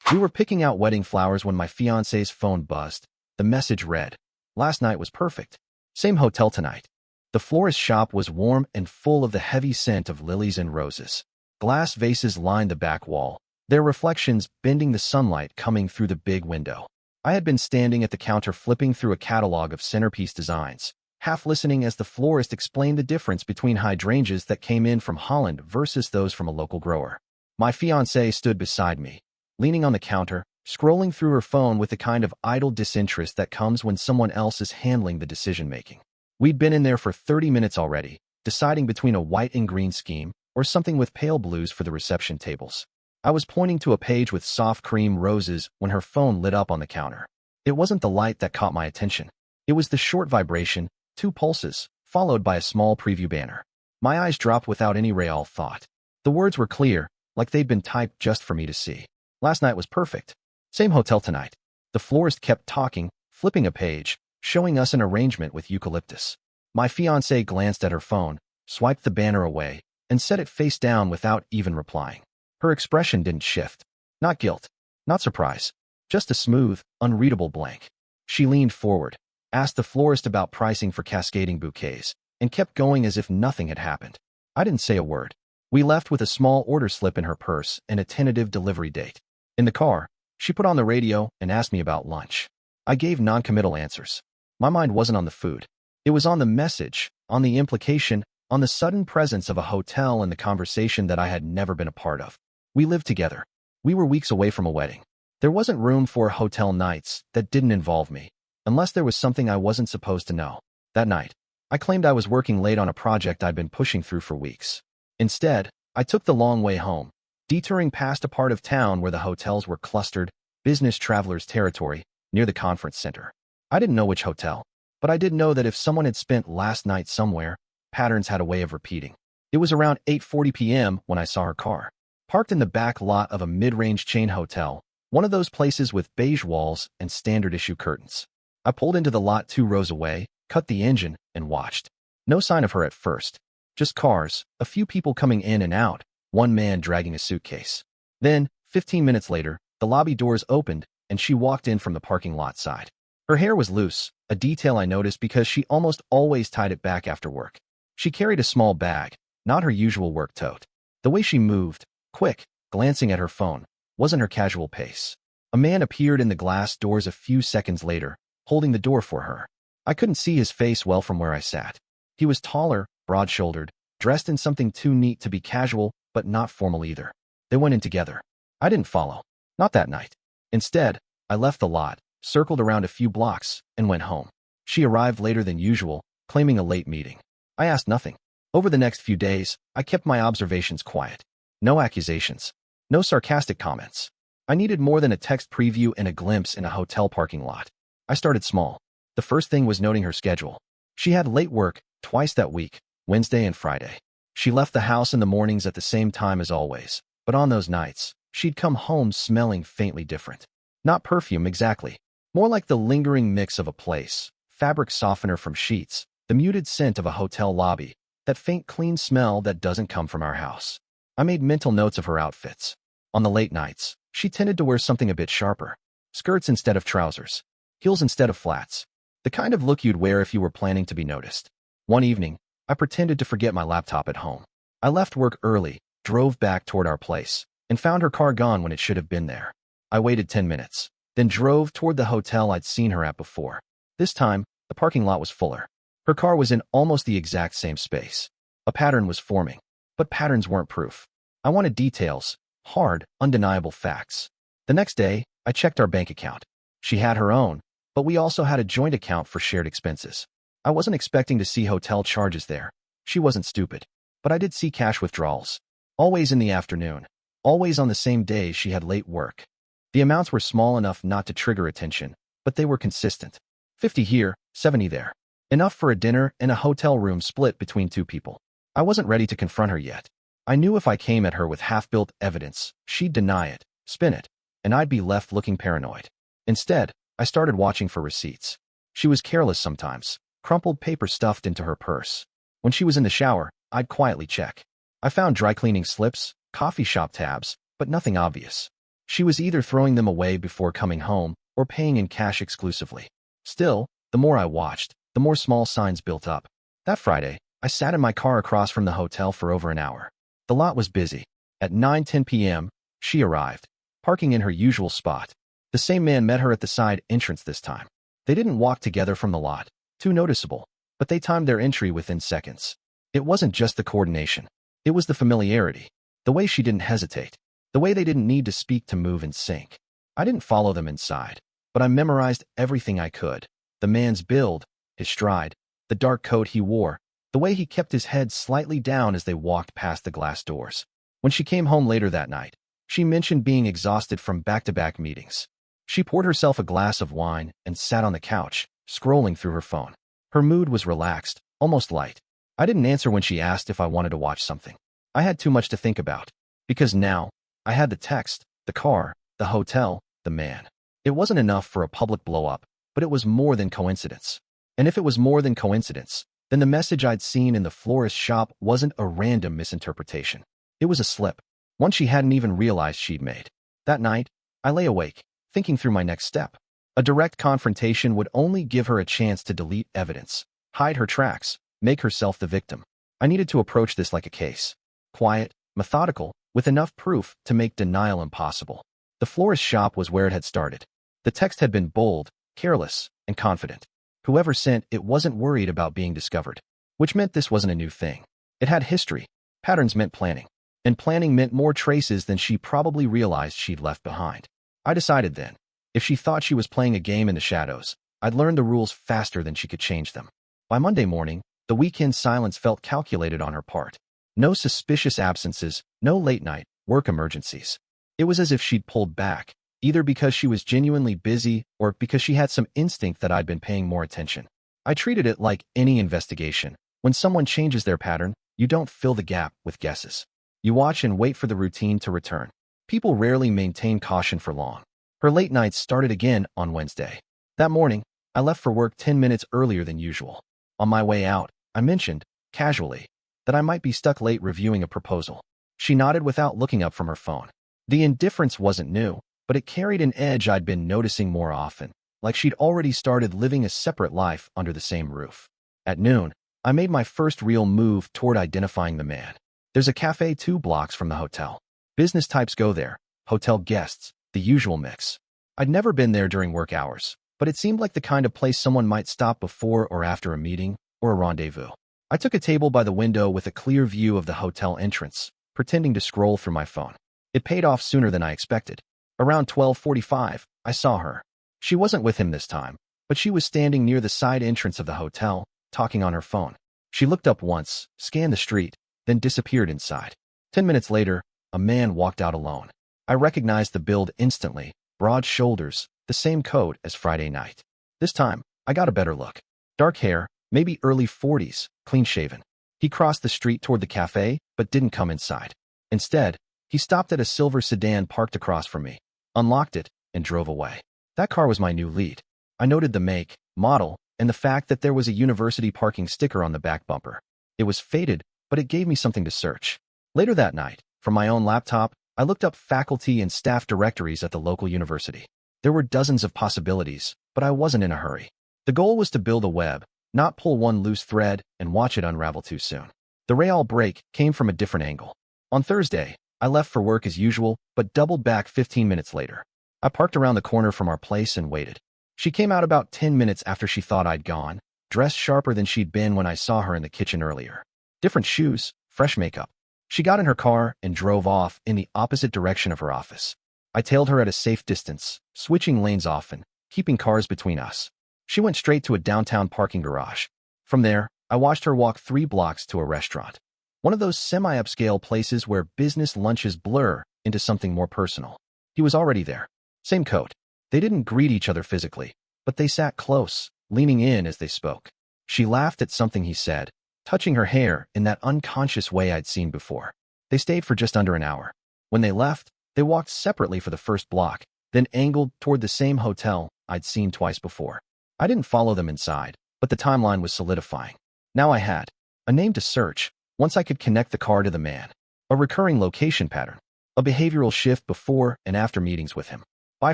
We were picking out wedding flowers when my fiance's phone buzzed. The message read, "Last night was perfect. Same hotel tonight." The florist shop was warm and full of the heavy scent of lilies and roses. Glass vases lined the back wall, their reflections bending the sunlight coming through the big window. I had been standing at the counter flipping through a catalog of centerpiece designs, half listening as the florist explained the difference between hydrangeas that came in from Holland versus those from a local grower. My fiancée stood beside me, leaning on the counter, scrolling through her phone with the kind of idle disinterest that comes when someone else is handling the decision-making. We'd been in there for 30 minutes already, deciding between a white and green scheme or something with pale blues for the reception tables. I was pointing to a page with soft cream roses when her phone lit up on the counter. It wasn't the light that caught my attention. It was the short vibration, 2 pulses, followed by a small preview banner. My eyes dropped without any real thought. The words were clear, like they'd been typed just for me to see. Last night was perfect. Same hotel tonight. The florist kept talking, flipping a page, showing us an arrangement with eucalyptus. My fiancée glanced at her phone, swiped the banner away, and set it face down without even replying. Her expression didn't shift. Not guilt, not surprise, just a smooth, unreadable blank. She leaned forward, asked the florist about pricing for cascading bouquets, and kept going as if nothing had happened. I didn't say a word. We left with a small order slip in her purse and a tentative delivery date. In the car, she put on the radio and asked me about lunch. I gave non-committal answers. My mind wasn't on the food. It was on the message, on the implication, on the sudden presence of a hotel and the conversation that I had never been a part of. We lived together. We were weeks away from a wedding. There wasn't room for hotel nights that didn't involve me, unless there was something I wasn't supposed to know. That night, I claimed I was working late on a project I'd been pushing through for weeks. Instead, I took the long way home, detouring past a part of town where the hotels were clustered, business travelers' territory, near the conference center. I didn't know which hotel, but I did know that if someone had spent last night somewhere, patterns had a way of repeating. It was around 8:40 p.m. when I saw her car, parked in the back lot of a mid-range chain hotel, one of those places with beige walls and standard-issue curtains. I pulled into the lot 2 rows away, cut the engine, and watched. No sign of her at first. Just cars, a few people coming in and out, one man dragging a suitcase. Then, 15 minutes later, the lobby doors opened, and she walked in from the parking lot side. Her hair was loose, a detail I noticed because she almost always tied it back after work. She carried a small bag, not her usual work tote. The way she moved, quick, glancing at her phone, wasn't her casual pace. A man appeared in the glass doors a few seconds later, holding the door for her. I couldn't see his face well from where I sat. He was taller, broad-shouldered, dressed in something too neat to be casual, but not formal either. They went in together. I didn't follow. Not that night. Instead, I left the lot, circled around a few blocks, and went home. She arrived later than usual, claiming a late meeting. I asked nothing. Over the next few days, I kept my observations quiet. No accusations. No sarcastic comments. I needed more than a text preview and a glimpse in a hotel parking lot. I started small. The first thing was noting her schedule. She had late work, twice that week, Wednesday and Friday. She left the house in the mornings at the same time as always, but on those nights, she'd come home smelling faintly different. Not perfume exactly. More like the lingering mix of a place, fabric softener from sheets, the muted scent of a hotel lobby, that faint clean smell that doesn't come from our house. I made mental notes of her outfits. On the late nights, she tended to wear something a bit sharper. Skirts instead of trousers. Heels instead of flats. The kind of look you'd wear if you were planning to be noticed. One evening, I pretended to forget my laptop at home. I left work early, drove back toward our place, and found her car gone when it should have been there. I waited 10 minutes, then drove toward the hotel I'd seen her at before. This time, the parking lot was fuller. Her car was in almost the exact same space. A pattern was forming, but patterns weren't proof. I wanted details, hard, undeniable facts. The next day, I checked our bank account. She had her own, but we also had a joint account for shared expenses. I wasn't expecting to see hotel charges there. She wasn't stupid. But I did see cash withdrawals. Always in the afternoon. Always on the same day she had late work. The amounts were small enough not to trigger attention, but they were consistent. 50 here, 70 there. Enough for a dinner and a hotel room split between 2 people. I wasn't ready to confront her yet. I knew if I came at her with half-built evidence, she'd deny it, spin it, and I'd be left looking paranoid. Instead, I started watching for receipts. She was careless sometimes, crumpled paper stuffed into her purse. When she was in the shower, I'd quietly check. I found dry cleaning slips, coffee shop tabs, but nothing obvious. She was either throwing them away before coming home or paying in cash exclusively. Still, the more I watched, the more small signs built up. That Friday, I sat in my car across from the hotel for over an hour. The lot was busy. At 9:10 p.m., she arrived, parking in her usual spot. The same man met her at the side entrance this time. They didn't walk together from the lot, too noticeable, but they timed their entry within seconds. It wasn't just the coordination. It was the familiarity, the way she didn't hesitate, the way they didn't need to speak to move in sync. I didn't follow them inside, but I memorized everything I could. The man's build, his stride, the dark coat he wore, the way he kept his head slightly down as they walked past the glass doors. When she came home later that night, she mentioned being exhausted from back-to-back meetings. She poured herself a glass of wine and sat on the couch, scrolling through her phone. Her mood was relaxed, almost light. I didn't answer when she asked if I wanted to watch something. I had too much to think about. Because now, I had the text, the car, the hotel, the man. It wasn't enough for a public blow-up, but it was more than coincidence. And if it was more than coincidence, then the message I'd seen in the florist's shop wasn't a random misinterpretation. It was a slip, one she hadn't even realized she'd made. That night, I lay awake, thinking through my next step. A direct confrontation would only give her a chance to delete evidence, hide her tracks, make herself the victim. I needed to approach this like a case. Quiet, methodical, with enough proof to make denial impossible. The florist's shop was where it had started. The text had been bold, careless, and confident. Whoever sent it wasn't worried about being discovered, which meant this wasn't a new thing. It had history. Patterns meant planning, and planning meant more traces than she probably realized she'd left behind. I decided then, if she thought she was playing a game in the shadows, I'd learn the rules faster than she could change them. By Monday morning, the weekend silence felt calculated on her part. No suspicious absences, no late-night work emergencies. It was as if she'd pulled back, either because she was genuinely busy or because she had some instinct that I'd been paying more attention. I treated it like any investigation. When someone changes their pattern, you don't fill the gap with guesses. You watch and wait for the routine to return. People rarely maintain caution for long. Her late nights started again on Wednesday. That morning, I left for work 10 minutes earlier than usual. On my way out, I mentioned, casually, that I might be stuck late reviewing a proposal. She nodded without looking up from her phone. The indifference wasn't new, but it carried an edge I'd been noticing more often, like she'd already started living a separate life under the same roof. At noon, I made my first real move toward identifying the man. There's a cafe 2 blocks from the hotel. Business types go there, hotel guests, the usual mix. I'd never been there during work hours, but it seemed like the kind of place someone might stop before or after a meeting or a rendezvous. I took a table by the window with a clear view of the hotel entrance, pretending to scroll through my phone. It paid off sooner than I expected. Around 12:45, I saw her. She wasn't with him this time, but she was standing near the side entrance of the hotel, talking on her phone. She looked up once, scanned the street, then disappeared inside. 10 minutes later, a man walked out alone. I recognized the build instantly, broad shoulders, the same coat as Friday night. This time, I got a better look. Dark hair, maybe early 40s, clean-shaven. He crossed the street toward the cafe, but didn't come inside. Instead, he stopped at a silver sedan parked across from me, unlocked it, and drove away. That car was my new lead. I noted the make, model, and the fact that there was a university parking sticker on the back bumper. It was faded, but it gave me something to search. Later that night, from my own laptop, I looked up faculty and staff directories at the local university. There were dozens of possibilities, but I wasn't in a hurry. The goal was to build a web, not pull one loose thread and watch it unravel too soon. The real break came from a different angle. On Thursday, I left for work as usual, but doubled back 15 minutes later. I parked around the corner from our place and waited. She came out about 10 minutes after she thought I'd gone, dressed sharper than she'd been when I saw her in the kitchen earlier. Different shoes, fresh makeup. She got in her car and drove off in the opposite direction of her office. I tailed her at a safe distance, switching lanes often, keeping cars between us. She went straight to a downtown parking garage. From there, I watched her walk 3 blocks to a restaurant. One of those semi-upscale places where business lunches blur into something more personal. He was already there. Same coat. They didn't greet each other physically, but they sat close, leaning in as they spoke. She laughed at something he said, touching her hair in that unconscious way I'd seen before. They stayed for just under an hour. When they left, they walked separately for the first block, then angled toward the same hotel I'd seen twice before. I didn't follow them inside, but the timeline was solidifying. Now I had a name to search, once I could connect the car to the man. A recurring location pattern. a behavioral shift before and after meetings with him. By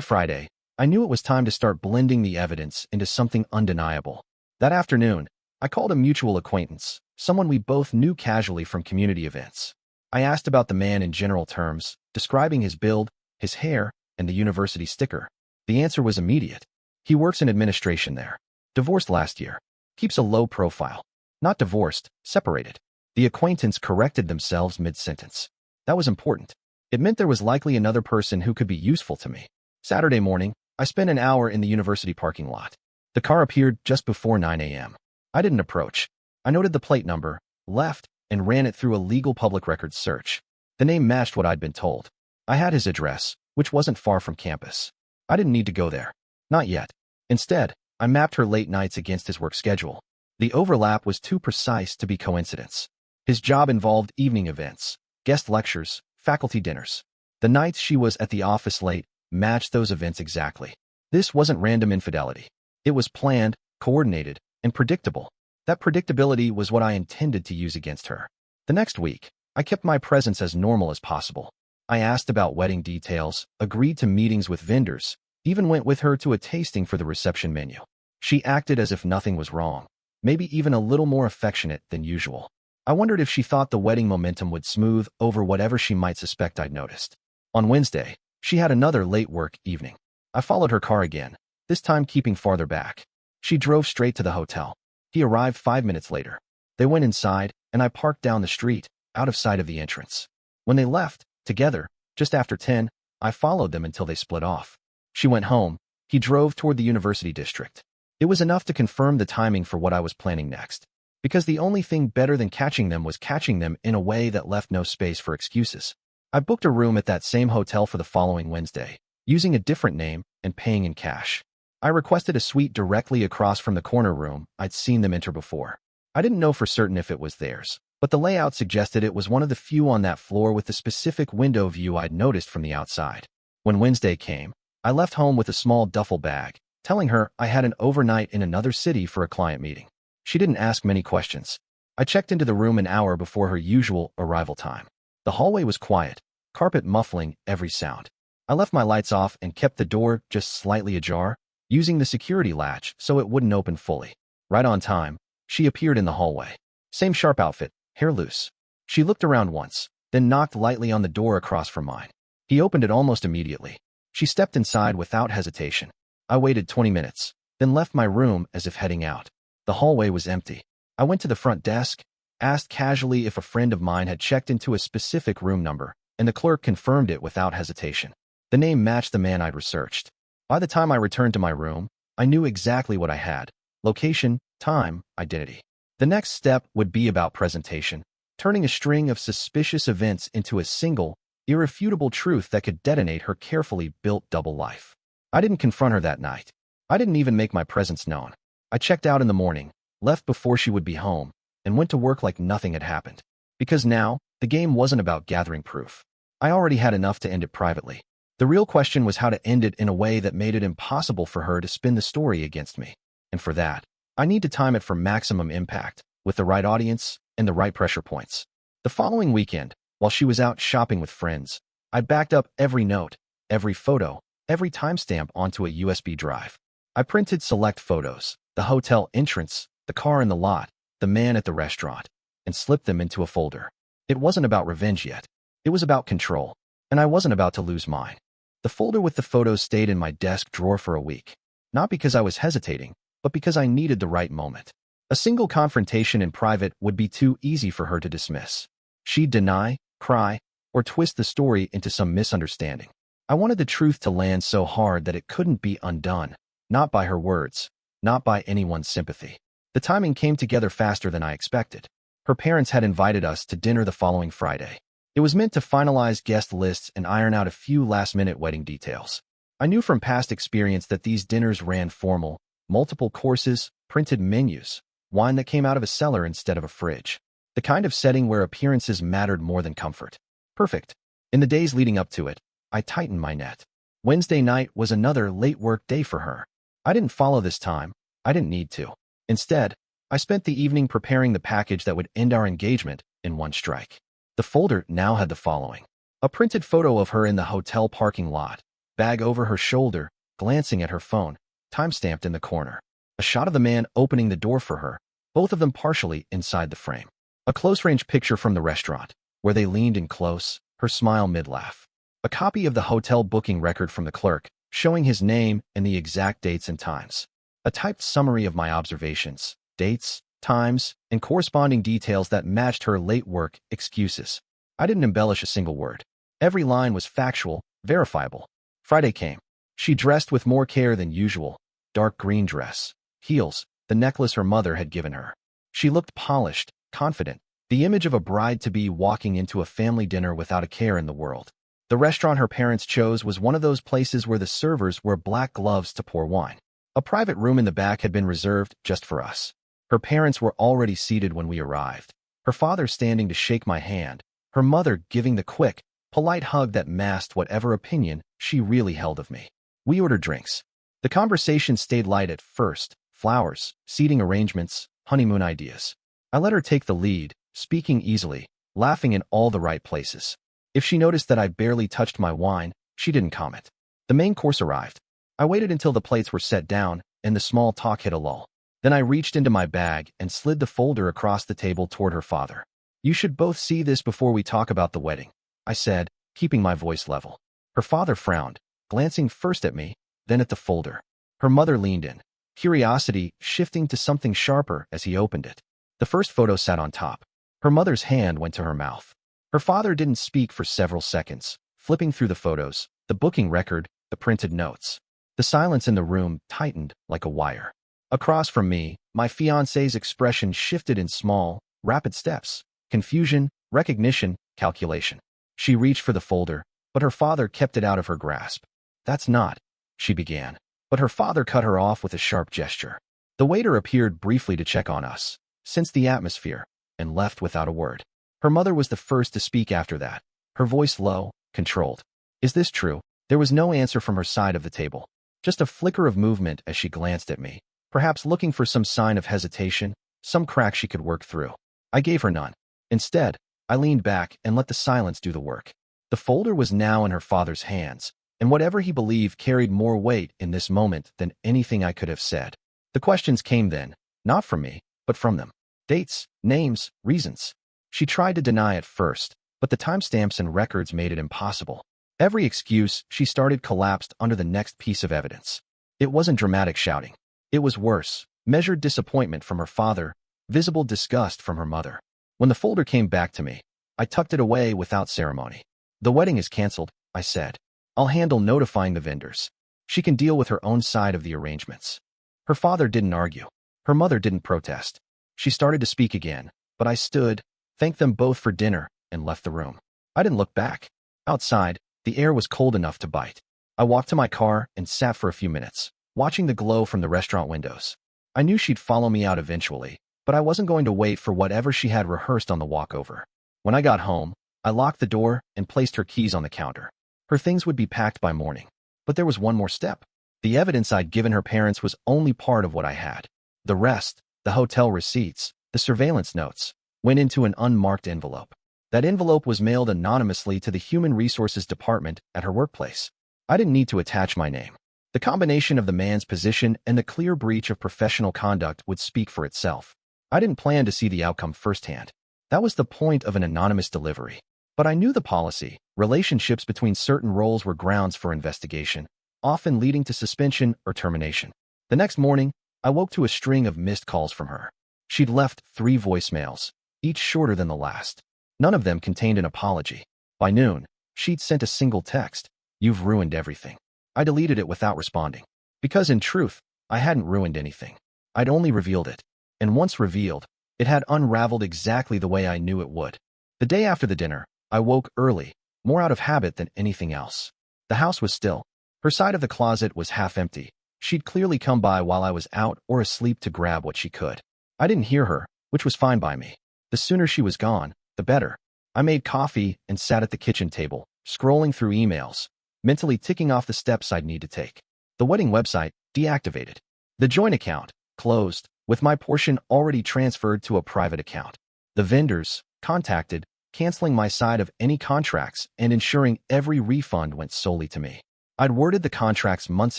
Friday, I knew it was time to start blending the evidence into something undeniable. That afternoon, I called a mutual acquaintance, someone we both knew casually from community events. I asked about the man in general terms, describing his build, his hair, and the university sticker. The answer was immediate. He works in administration there. Divorced last year. Keeps a low profile. Not divorced, separated. The acquaintance corrected themselves mid-sentence. That was important. It meant there was likely another person who could be useful to me. Saturday morning, I spent an hour in the university parking lot. The car appeared just before 9 a.m. I didn't approach. I noted the plate number, left, and ran it through a legal public records search. The name matched what I'd been told. I had his address, which wasn't far from campus. I didn't need to go there. Not yet. Instead, I mapped her late nights against his work schedule. The overlap was too precise to be coincidence. His job involved evening events, guest lectures, faculty dinners. The nights she was at the office late matched those events exactly. This wasn't random infidelity. It was planned, coordinated, and predictable. That predictability was what I intended to use against her. The next week, I kept my presence as normal as possible. I asked about wedding details, agreed to meetings with vendors, even went with her to a tasting for the reception menu. She acted as if nothing was wrong, maybe even a little more affectionate than usual. I wondered if she thought the wedding momentum would smooth over whatever she might suspect I'd noticed. On Wednesday, she had another late work evening. I followed her car again, this time keeping farther back. She drove straight to the hotel. He arrived 5 minutes later. They went inside, and I parked down the street, out of sight of the entrance. When they left, together, just after 10, I followed them until they split off. She went home. He drove toward the university district. It was enough to confirm the timing for what I was planning next, because the only thing better than catching them was catching them in a way that left no space for excuses. I booked a room at that same hotel for the following Wednesday, using a different name and paying in cash. I requested a suite directly across from the corner room I'd seen them enter before. I didn't know for certain if it was theirs, but the layout suggested it was one of the few on that floor with the specific window view I'd noticed from the outside. When Wednesday came, I left home with a small duffel bag, telling her I had an overnight in another city for a client meeting. She didn't ask many questions. I checked into the room an hour before her usual arrival time. The hallway was quiet, carpet muffling every sound. I left my lights off and kept the door just slightly ajar, using the security latch so it wouldn't open fully. Right on time, she appeared in the hallway. Same sharp outfit, hair loose. She looked around once, then knocked lightly on the door across from mine. He opened it almost immediately. She stepped inside without hesitation. I waited 20 minutes, then left my room as if heading out. The hallway was empty. I went to the front desk, asked casually if a friend of mine had checked into a specific room number, and the clerk confirmed it without hesitation. The name matched the man I'd researched. By the time I returned to my room, I knew exactly what I had: location, time, identity. The next step would be about presentation, turning a string of suspicious events into a single, irrefutable truth that could detonate her carefully built double life. I didn't confront her that night. I didn't even make my presence known. I checked out in the morning, left before she would be home, and went to work like nothing had happened. Because now, the game wasn't about gathering proof. I already had enough to end it privately. The real question was how to end it in a way that made it impossible for her to spin the story against me. And for that, I need to time it for maximum impact, with the right audience and the right pressure points. The following weekend, while she was out shopping with friends, I backed up every note, every photo, every timestamp onto a USB drive. I printed select photos, the hotel entrance, the car in the lot, the man at the restaurant, and slipped them into a folder. It wasn't about revenge yet. It was about control, and I wasn't about to lose mine. The folder with the photos stayed in my desk drawer for a week, not because I was hesitating, but because I needed the right moment. A single confrontation in private would be too easy for her to dismiss. She'd deny, cry, or twist the story into some misunderstanding. I wanted the truth to land so hard that it couldn't be undone, not by her words, not by anyone's sympathy. The timing came together faster than I expected. Her parents had invited us to dinner the following Friday. It was meant to finalize guest lists and iron out a few last-minute wedding details. I knew from past experience that these dinners ran formal, multiple courses, printed menus, wine that came out of a cellar instead of a fridge. The kind of setting where appearances mattered more than comfort. Perfect. In the days leading up to it, I tightened my net. Wednesday night was another late work day for her. I didn't follow this time. I didn't need to. Instead, I spent the evening preparing the package that would end our engagement in one strike. The folder now had the following: A printed photo of her in the hotel parking lot, bag over her shoulder, glancing at her phone, timestamped in the corner. A shot of the man opening the door for her, both of them partially inside the frame. A close-range picture from the restaurant, where they leaned in close, her smile mid-laugh. A copy of the hotel booking record from the clerk, showing his name and the exact dates and times. A typed summary of my observations, dates, times, and corresponding details that matched her late work excuses. I didn't embellish a single word. Every line was factual, verifiable. Friday came. She dressed with more care than usual. Dark green dress, heels, the necklace her mother had given her. She looked polished, confident, the image of a bride-to-be walking into a family dinner without a care in the world. The restaurant her parents chose was one of those places where the servers wear black gloves to pour wine. A private room in the back had been reserved just for us. Her parents were already seated when we arrived. Her father standing to shake my hand, her mother giving the quick, polite hug that masked whatever opinion she really held of me. We ordered drinks. The conversation stayed light at first, flowers, seating arrangements, honeymoon ideas. I let her take the lead, speaking easily, laughing in all the right places. If she noticed that I barely touched my wine, she didn't comment. The main course arrived. I waited until the plates were set down and the small talk hit a lull. Then I reached into my bag and slid the folder across the table toward her father. "You should both see this before we talk about the wedding," I said, keeping my voice level. Her father frowned, glancing first at me, then at the folder. Her mother leaned in, curiosity shifting to something sharper as he opened it. The first photo sat on top. Her mother's hand went to her mouth. Her father didn't speak for several seconds, flipping through the photos, the booking record, the printed notes. The silence in the room tightened like a wire. Across from me, my fiancé's expression shifted in small, rapid steps. Confusion, recognition, calculation. She reached for the folder, but her father kept it out of her grasp. "That's not," she began, but her father cut her off with a sharp gesture. The waiter appeared briefly to check on us, sensed the atmosphere, and left without a word. Her mother was the first to speak after that, her voice low, controlled. "Is this true?" There was no answer from her side of the table, just a flicker of movement as she glanced at me, perhaps looking for some sign of hesitation, some crack she could work through. I gave her none. Instead, I leaned back and let the silence do the work. The folder was now in her father's hands, and whatever he believed carried more weight in this moment than anything I could have said. The questions came then, not from me, but from them. Dates, names, reasons. She tried to deny at first, but the timestamps and records made it impossible. Every excuse she started collapsed under the next piece of evidence. It wasn't dramatic shouting. It was worse, measured disappointment from her father, visible disgust from her mother. When the folder came back to me, I tucked it away without ceremony. "The wedding is canceled," I said. "I'll handle notifying the vendors. She can deal with her own side of the arrangements." Her father didn't argue. Her mother didn't protest. She started to speak again, but I stood, thanked them both for dinner, and left the room. I didn't look back. Outside, the air was cold enough to bite. I walked to my car and sat for a few minutes, watching the glow from the restaurant windows. I knew she'd follow me out eventually, but I wasn't going to wait for whatever she had rehearsed on the walkover. When I got home, I locked the door and placed her keys on the counter. Her things would be packed by morning. But there was one more step. The evidence I'd given her parents was only part of what I had. The rest, the hotel receipts, the surveillance notes, went into an unmarked envelope. That envelope was mailed anonymously to the Human Resources Department at her workplace. I didn't need to attach my name. The combination of the man's position and the clear breach of professional conduct would speak for itself. I didn't plan to see the outcome firsthand. That was the point of an anonymous delivery. But I knew the policy. Relationships between certain roles were grounds for investigation, often leading to suspension or termination. The next morning, I woke to a string of missed calls from her. She'd left 3 voicemails, each shorter than the last. None of them contained an apology. By noon, she'd sent a single text: "You've ruined everything." I deleted it without responding. Because in truth, I hadn't ruined anything. I'd only revealed it. And once revealed, it had unraveled exactly the way I knew it would. The day after the dinner, I woke early, more out of habit than anything else. The house was still. Her side of the closet was half empty. She'd clearly come by while I was out or asleep to grab what she could. I didn't hear her, which was fine by me. The sooner she was gone, the better. I made coffee and sat at the kitchen table, scrolling through emails, mentally ticking off the steps I'd need to take. The wedding website, deactivated. The joint account, closed, with my portion already transferred to a private account. The vendors, contacted, canceling my side of any contracts and ensuring every refund went solely to me. I'd worded the contracts months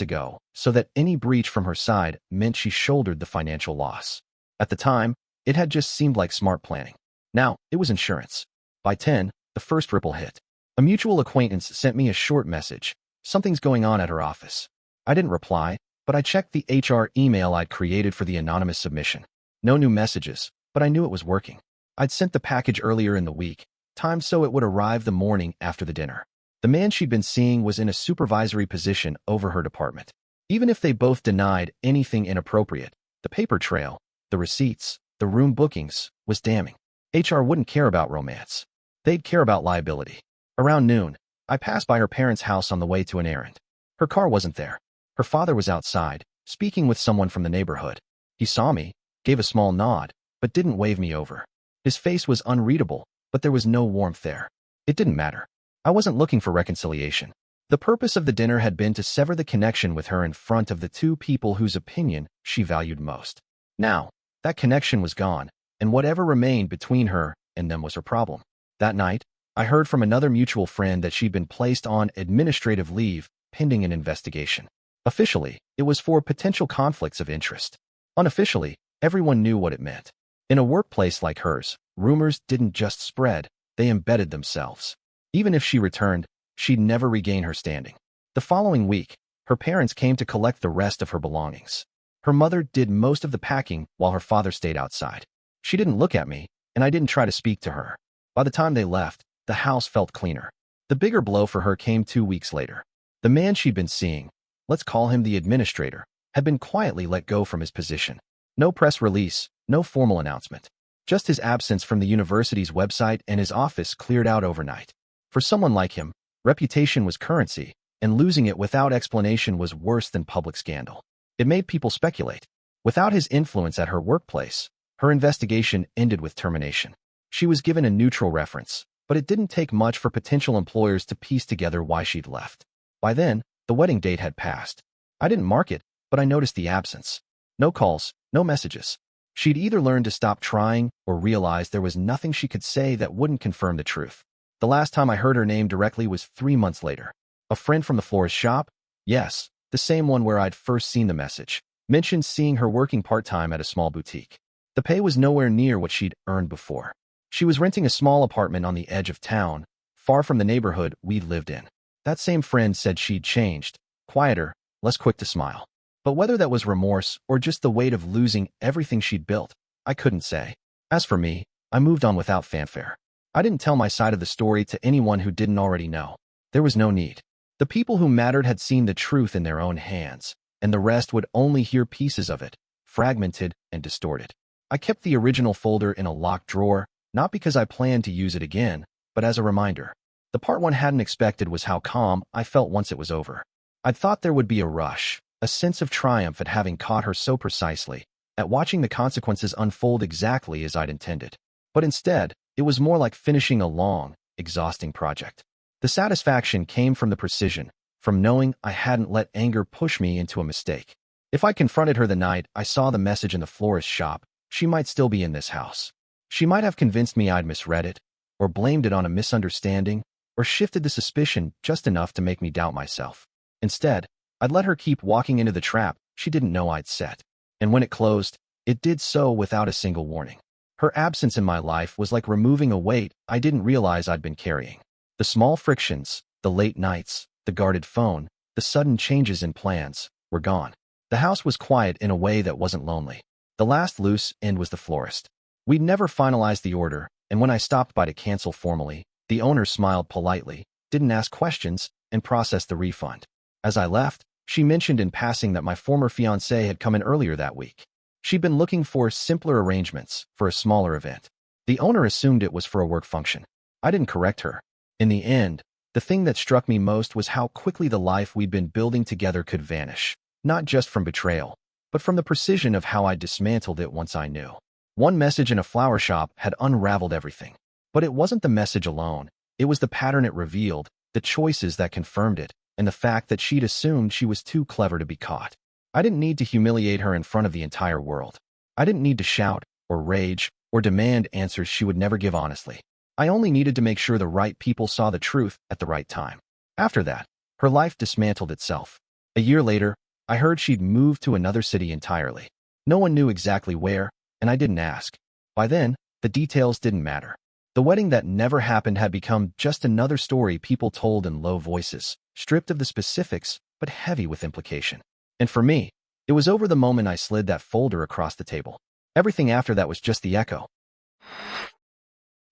ago so that any breach from her side meant she shouldered the financial loss. At the time, it had just seemed like smart planning. Now, it was insurance. By 10, the first ripple hit. A mutual acquaintance sent me a short message. Something's going on at her office. I didn't reply, but I checked the HR email I'd created for the anonymous submission. No new messages, but I knew it was working. I'd sent the package earlier in the week, timed so it would arrive the morning after the dinner. The man she'd been seeing was in a supervisory position over her department. Even if they both denied anything inappropriate, the paper trail, the receipts, the room bookings, was damning. HR wouldn't care about romance. They'd care about liability. Around noon, I passed by her parents' house on the way to an errand. Her car wasn't there. Her father was outside, speaking with someone from the neighborhood. He saw me, gave a small nod, but didn't wave me over. His face was unreadable, but there was no warmth there. It didn't matter. I wasn't looking for reconciliation. The purpose of the dinner had been to sever the connection with her in front of the two people whose opinion she valued most. Now, that connection was gone, and whatever remained between her and them was her problem. That night, I heard from another mutual friend that she'd been placed on administrative leave pending an investigation. Officially, it was for potential conflicts of interest. Unofficially, everyone knew what it meant. In a workplace like hers, rumors didn't just spread, they embedded themselves. Even if she returned, she'd never regain her standing. The following week, her parents came to collect the rest of her belongings. Her mother did most of the packing while her father stayed outside. She didn't look at me, and I didn't try to speak to her. By the time they left, the house felt cleaner. The bigger blow for her came 2 weeks later. The man she'd been seeing, let's call him the administrator, had been quietly let go from his position. No press release, no formal announcement. Just his absence from the university's website and his office cleared out overnight. For someone like him, reputation was currency, and losing it without explanation was worse than public scandal. It made people speculate. Without his influence at her workplace, her investigation ended with termination. She was given a neutral reference, but it didn't take much for potential employers to piece together why she'd left. By then, the wedding date had passed. I didn't mark it, but I noticed the absence. No calls, no messages. She'd either learned to stop trying or realized there was nothing she could say that wouldn't confirm the truth. The last time I heard her name directly was 3 months later. A friend from the florist shop? Yes, the same one where I'd first seen the message. Mentioned seeing her working part-time at a small boutique. The pay was nowhere near what she'd earned before. She was renting a small apartment on the edge of town, far from the neighborhood we'd lived in. That same friend said she'd changed, quieter, less quick to smile. But whether that was remorse or just the weight of losing everything she'd built, I couldn't say. As for me, I moved on without fanfare. I didn't tell my side of the story to anyone who didn't already know. There was no need. The people who mattered had seen the truth in their own hands, and the rest would only hear pieces of it, fragmented and distorted. I kept the original folder in a locked drawer, not because I planned to use it again, but as a reminder. The part one hadn't expected was how calm I felt once it was over. I'd thought there would be a rush, a sense of triumph at having caught her so precisely, at watching the consequences unfold exactly as I'd intended. But instead, it was more like finishing a long, exhausting project. The satisfaction came from the precision, from knowing I hadn't let anger push me into a mistake. If I confronted her the night I saw the message in the florist's shop, she might still be in this house. She might have convinced me I'd misread it, or blamed it on a misunderstanding, or shifted the suspicion just enough to make me doubt myself. Instead, I'd let her keep walking into the trap she didn't know I'd set. And when it closed, it did so without a single warning. Her absence in my life was like removing a weight I didn't realize I'd been carrying. The small frictions, the late nights, the guarded phone, the sudden changes in plans, were gone. The house was quiet in a way that wasn't lonely. The last loose end was the florist. We'd never finalized the order, and when I stopped by to cancel formally, the owner smiled politely, didn't ask questions, and processed the refund. As I left, she mentioned in passing that my former fiancé had come in earlier that week. She'd been looking for simpler arrangements for a smaller event. The owner assumed it was for a work function. I didn't correct her. In the end, the thing that struck me most was how quickly the life we'd been building together could vanish, not just from betrayal, but from the precision of how I dismantled it once I knew. One message in a flower shop had unraveled everything. But it wasn't the message alone. It was the pattern it revealed, the choices that confirmed it, and the fact that she'd assumed she was too clever to be caught. I didn't need to humiliate her in front of the entire world. I didn't need to shout, or rage, or demand answers she would never give honestly. I only needed to make sure the right people saw the truth at the right time. After that, her life dismantled itself. A year later, I heard she'd moved to another city entirely. No one knew exactly where, and I didn't ask. By then, the details didn't matter. The wedding that never happened had become just another story people told in low voices, stripped of the specifics, but heavy with implication. And for me, it was over the moment I slid that folder across the table. Everything after that was just the echo.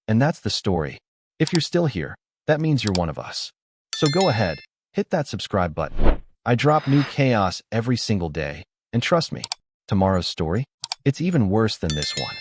And that's the story. If you're still here, that means you're one of us. So go ahead, hit that subscribe button. I drop new chaos every single day, and trust me, tomorrow's story, it's even worse than this one.